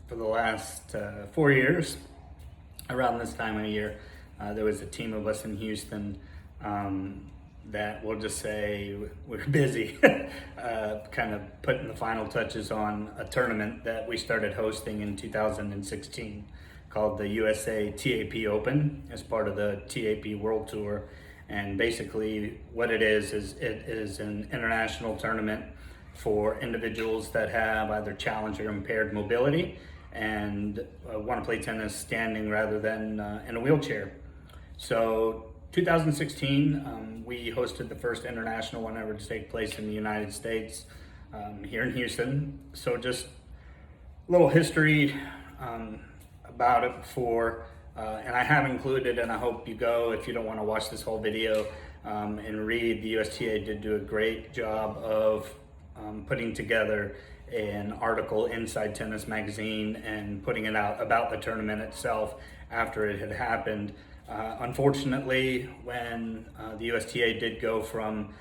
for the last 4 years, around this time of year, there was a team of us in Houston that we'll just say we're busy, kind of putting the final touches on a tournament that we started hosting in 2016 called the USA TAP Open as part of the TAP World Tour. And basically what it is it is an international tournament for individuals that have either challenged or impaired mobility and want to play tennis standing rather than in a wheelchair. So 2016, we hosted the first international one ever to take place in the United States, here in Houston. So just a little history about it before, and I have included, and I hope you go, if you don't want to watch this whole video, and read. The USTA did do a great job of putting together an article inside Tennis Magazine and putting it out about the tournament itself after it had happened. Unfortunately, when the USTA did go from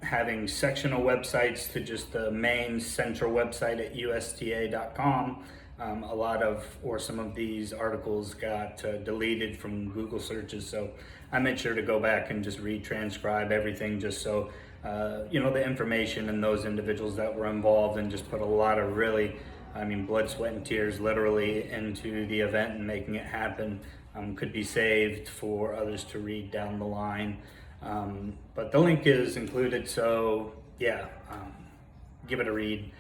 having sectional websites to just the main central website at usta.com, a lot of, or some of these articles got deleted from Google searches. So I made sure to go back and just retranscribe everything just so, the information and those individuals that were involved, and just put a lot of really, blood, sweat, and tears literally into the event and making it happen. Could be saved for others to read down the line. But the link is included, so yeah, give it a read.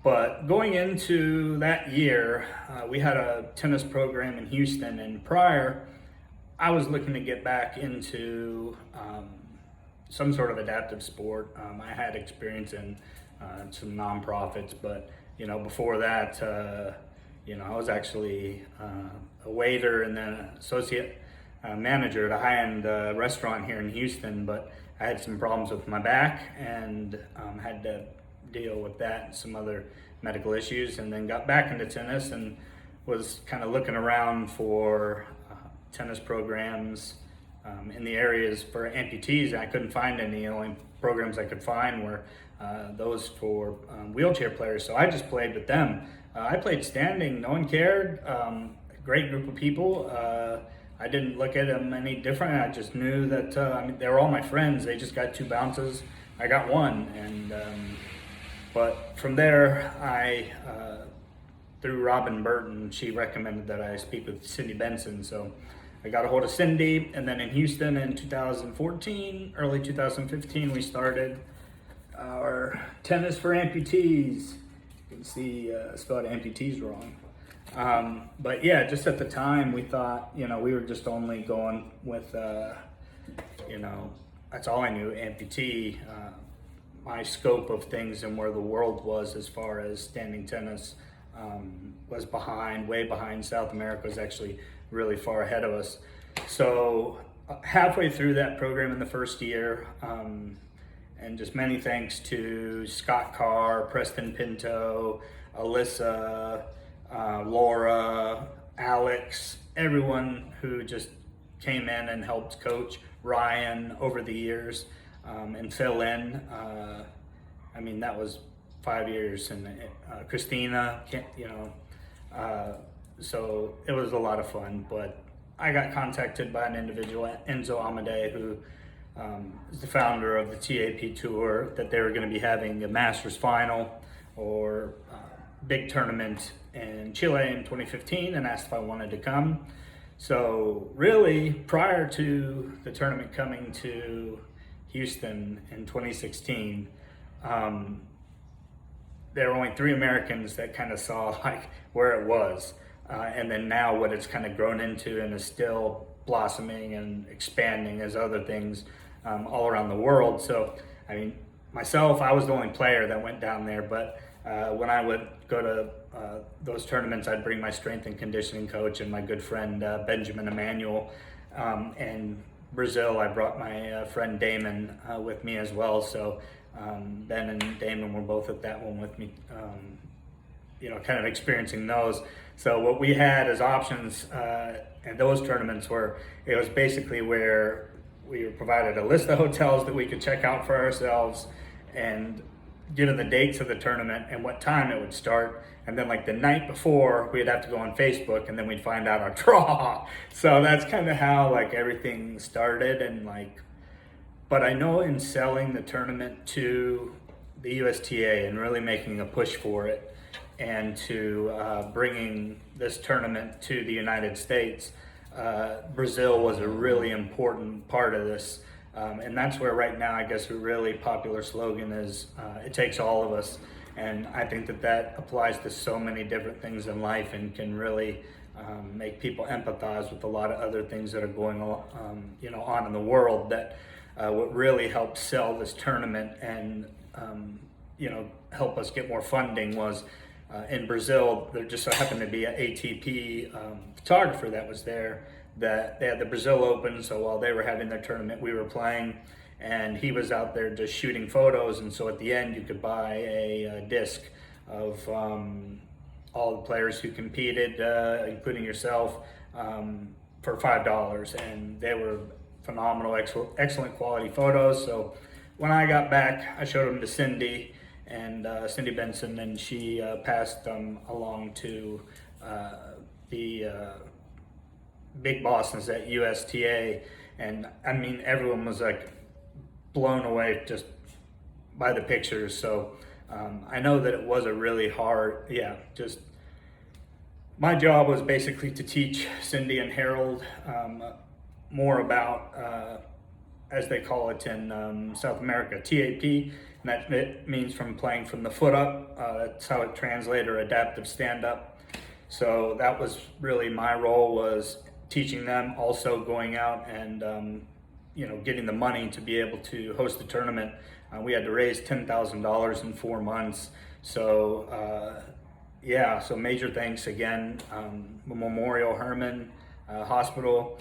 But going into that year, we had a tennis program in Houston, and prior, I was looking to get back into some sort of adaptive sport. I had experience in some nonprofits, but before that, I was actually a waiter and then an associate manager at a high-end restaurant here in Houston, but I had some problems with my back and had to deal with that and some other medical issues, and then got back into tennis and was kind of looking around for tennis programs in the areas for amputees, and I couldn't find any. The only programs I could find were those for wheelchair players, so I just played with them. I played standing, no one cared. Great group of people. I didn't look at them any different. I just knew that they were all my friends. They just got 2 bounces. I got 1, and but from there, I through Robin Burton, she recommended that I speak with Cindy Benson. So I got a hold of Cindy, and then in Houston in 2014, early 2015, we started our Tennis for Amputees. You can see I spelled amputees wrong. But yeah, just at the time we thought, we were just only going with, that's all I knew, amputee. My scope of things and where the world was as far as standing tennis was way behind. South America was actually really far ahead of us. So halfway through that program in the first year, and just many thanks to Scott Carr, Preston Pinto, Alyssa, Laura, Alex, everyone who just came in and helped coach, Ryan over the years, and fill in. That was 5 years, and Christina, so it was a lot of fun. But I got contacted by an individual, Enzo Amade, who is the founder of the TAP Tour, that they were going to be having a Masters final or big tournament in Chile in 2015, and asked if I wanted to come. So really, prior to the tournament coming to Houston in 2016, there were only 3 Americans that kind of saw where it was, and then now what it's kind of grown into and is still blossoming and expanding as other things all around the world. So myself, I was the only player that went down there, but when I would go to those tournaments, I'd bring my strength and conditioning coach and my good friend Benjamin Emanuel. And Brazil, I brought my friend Damon with me as well. So Ben and Damon were both at that one with me, kind of experiencing those. So what we had as options in those tournaments it was basically where we were provided a list of hotels that we could check out for ourselves, and given the dates of the tournament and what time it would start. And then like the night before, we'd have to go on Facebook, and then we'd find out our draw. So that's kind of how like everything started. And like, but I know in selling the tournament to the USTA and really making a push for it, and to bringing this tournament to the United States, Brazil was a really important part of this. And that's where right now, I guess, a really popular slogan is, it takes all of us. And I think that that applies to so many different things in life, and can really make people empathize with a lot of other things that are going on, on in the world. That what really helped sell this tournament and help us get more funding was in Brazil. There just so happened to be an ATP photographer that was there. That they had the Brazil Open, so while they were having their tournament, we were playing, and he was out there just shooting photos. And so at the end, you could buy a disc of all the players who competed, including yourself, for $5, and they were phenomenal, excellent quality photos. So when I got back, I showed them to Cindy, and Cindy Benson, and she passed them along to the big bosses at USTA. And I mean, everyone was like blown away just by the pictures. So I know that it was a really hard, just my job was basically to teach Cindy and Harold more about, as they call it in South America, TAP. And that it means from playing from the foot up. That's how it translates, or adaptive stand up. So that was really my role, was teaching them, also going out and getting the money to be able to host the tournament. We had to raise $10,000 in 4 months. So so major thanks again, Memorial Hermann Hospital,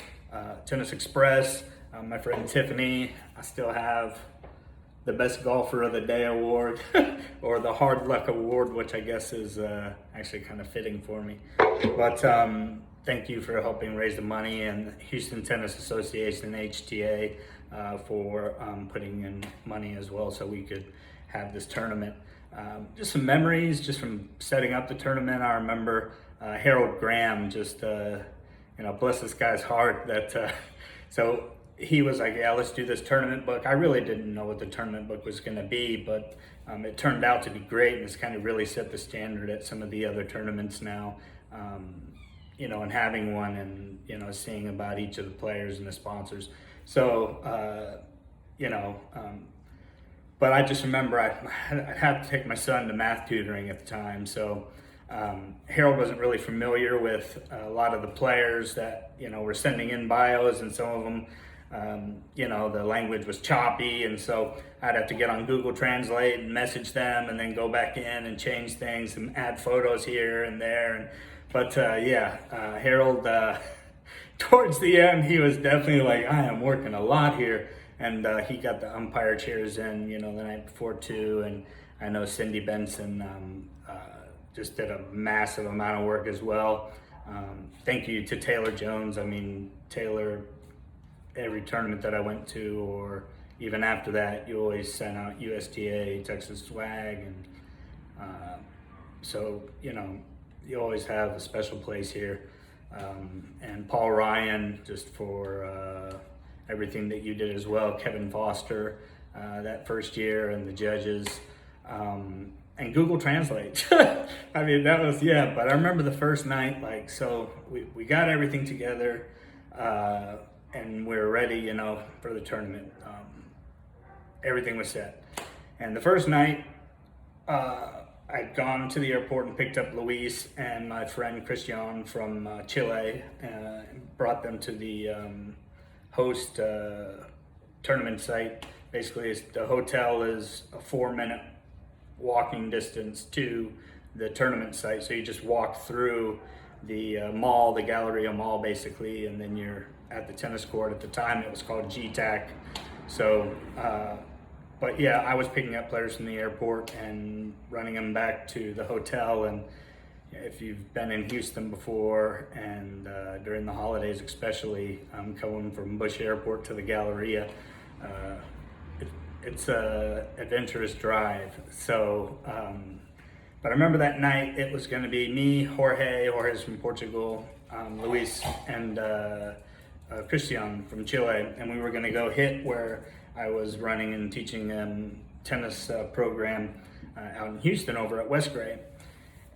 Tennis Express, my friend Tiffany. I still have the Best Golfer of the Day award or the Hard Luck award, which I guess is actually kind of fitting for me. But thank you for helping raise the money, and Houston Tennis Association, HTA, for putting in money as well so we could have this tournament. Just some memories just from setting up the tournament. I remember Harold Graham, just bless this guy's heart, that so he was like, yeah, let's do this tournament book. I really didn't know what the tournament book was going to be, but it turned out to be great, and it's kind of really set the standard at some of the other tournaments now. And having one, and seeing about each of the players and the sponsors. So but I just remember I had to take my son to math tutoring at the time. So Harold wasn't really familiar with a lot of the players that were sending in bios, and some of them the language was choppy, and so I'd have to get on Google Translate and message them, and then go back in and change things and add photos here and there. But Harold, towards the end, he was definitely like, I am working a lot here. And he got the umpire chairs in, the night before too. And I know Cindy Benson just did a massive amount of work as well. Thank you to Taylor Jones. I mean, Taylor, every tournament that I went to, or even after that, you always sent out USTA, Texas swag. And so, you always have a special place here. And Paul Ryan, just for everything that you did as well. Kevin Foster, that first year, and the judges, and Google Translate. I mean, that was, but I remember the first night, so we got everything together, and we were ready, for the tournament. Everything was set. And the first night, I'd gone to the airport and picked up Luis and my friend Christian from Chile, and brought them to the host tournament site. Basically, the hotel is a 4-minute walking distance to the tournament site. So you just walk through the mall, the Galleria Mall, basically, and then you're at the tennis court. At the time, it was called GTAC. So, but I was picking up players from the airport and running them back to the hotel. And if you've been in Houston before, and during the holidays especially, coming from Bush Airport to the Galleria, it's a adventurous drive. So, but I remember that night it was going to be me, Jorge's from Portugal, Luis, and Christian from Chile, and we were going to go hit where I was running and teaching tennis program out in Houston over at Westgray.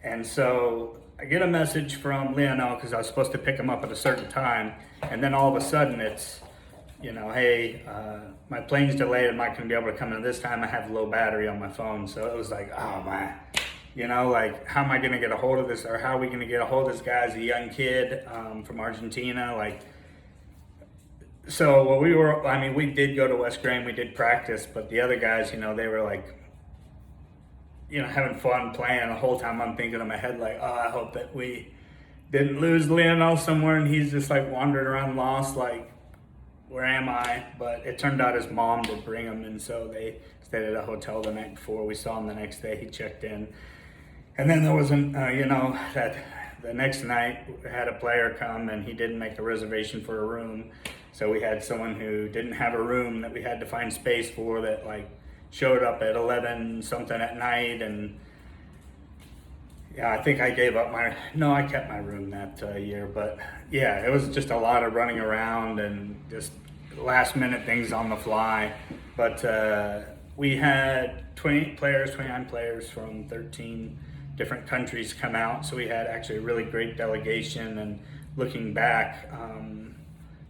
And so I get a message from Lionel because I was supposed to pick him up at a certain time, and then all of a sudden it's, hey, my plane's delayed. I'm not going to be able to come in this time. I have low battery on my phone. So it was like, oh my, like, how am I going to get a hold of this, or how are we going to get a hold of this guy as a young kid from Argentina? Like, so we did go to West Grain, we did practice, but the other guys, they were like, having fun playing. The whole time I'm thinking in my head, like, oh, I hope that we didn't lose Lionel somewhere and he's just like wandering around lost, like, where am I? But it turned out his mom did bring him, and so they stayed at a hotel the night before. We saw him the next day, he checked in. And then there was that the next night we had a player come and he didn't make a reservation for a room. So we had someone who didn't have a room that we had to find space for, that like showed up at 11 something at night. And yeah, I think I I kept my room that year. But yeah, it was just a lot of running around and just last minute things on the fly. But we had 29 players from 13 different countries come out. So we had actually a really great delegation, and looking back,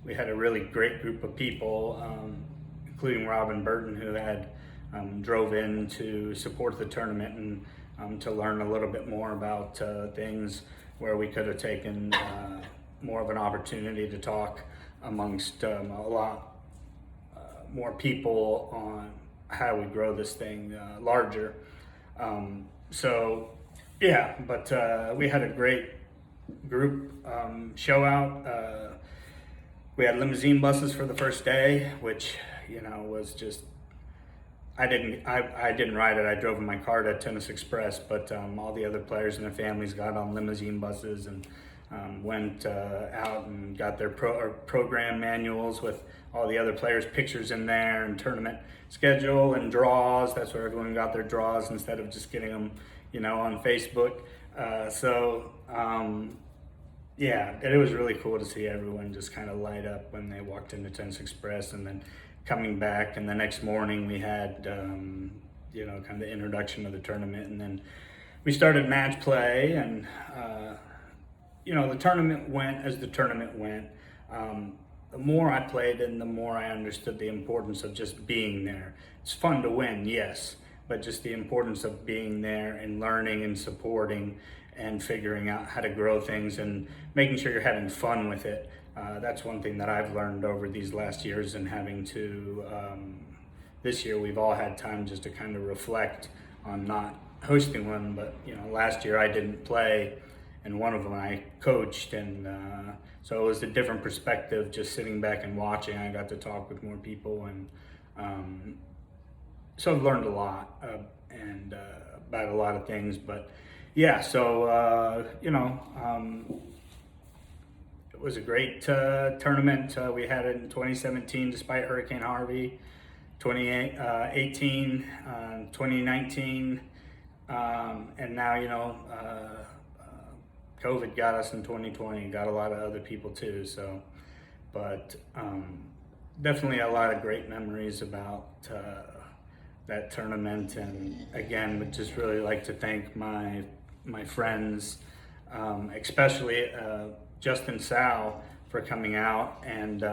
we had a really great group of people, including Robin Burton, who had drove in to support the tournament and to learn a little bit more about things where we could have taken more of an opportunity to talk amongst a lot more people on how we grow this thing larger. So yeah, but we had a great group show out. We had limousine buses for the first day, which was just, I didn't ride it. I drove in my car to Tennis Express, but all the other players and their families got on limousine buses and went out and got their program manuals with all the other players' pictures in there, and tournament schedule and draws. That's where everyone got their draws instead of just getting them, on Facebook. Yeah, it was really cool to see everyone just kind of light up when they walked into Tennis Express, and then coming back. And the next morning we had, kind of the introduction of the tournament, and then we started match play, and, the tournament went as the tournament went. The more I played and the more I understood the importance of just being there. It's fun to win, yes, but just the importance of being there and learning and supporting and figuring out how to grow things and making sure you're having fun with it. That's one thing that I've learned over these last years, and having to, this year we've all had time just to kind of reflect on not hosting one, but last year I didn't play, and one of them I coached, and so it was a different perspective just sitting back and watching. I got to talk with more people, and so I've learned a lot and about a lot of things. But yeah, so it was a great tournament. We had it in 2017 despite Hurricane Harvey, 2018, 2019, and now COVID got us in 2020, got a lot of other people too. So, but definitely a lot of great memories about that tournament. And again, would just really like to thank my friends, especially Justin Sal, for coming out and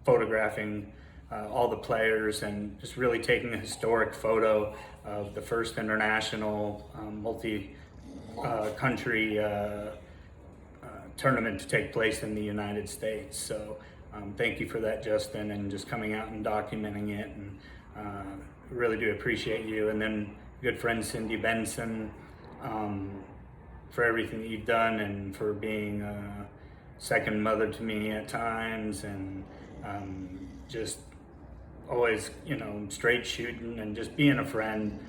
photographing all the players, and just really taking a historic photo of the first international multi-country tournament to take place in the United States. So thank you for that, Justin, and just coming out and documenting it, and really do appreciate you. And then good friend Cindy Benson, for everything that you've done, and for being a second mother to me at times, and just always, straight shooting and just being a friend.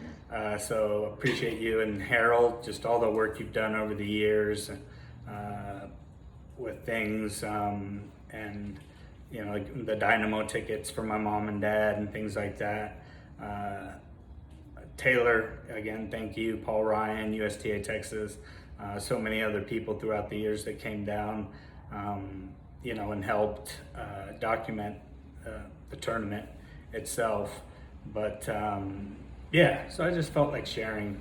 So appreciate you. And Harold, just all the work you've done over the years with things, and the Dynamo tickets for my mom and dad and things like that. Taylor, again, thank you. Paul Ryan, USTA Texas, so many other people throughout the years that came down, and helped document the tournament itself. But so I just felt like sharing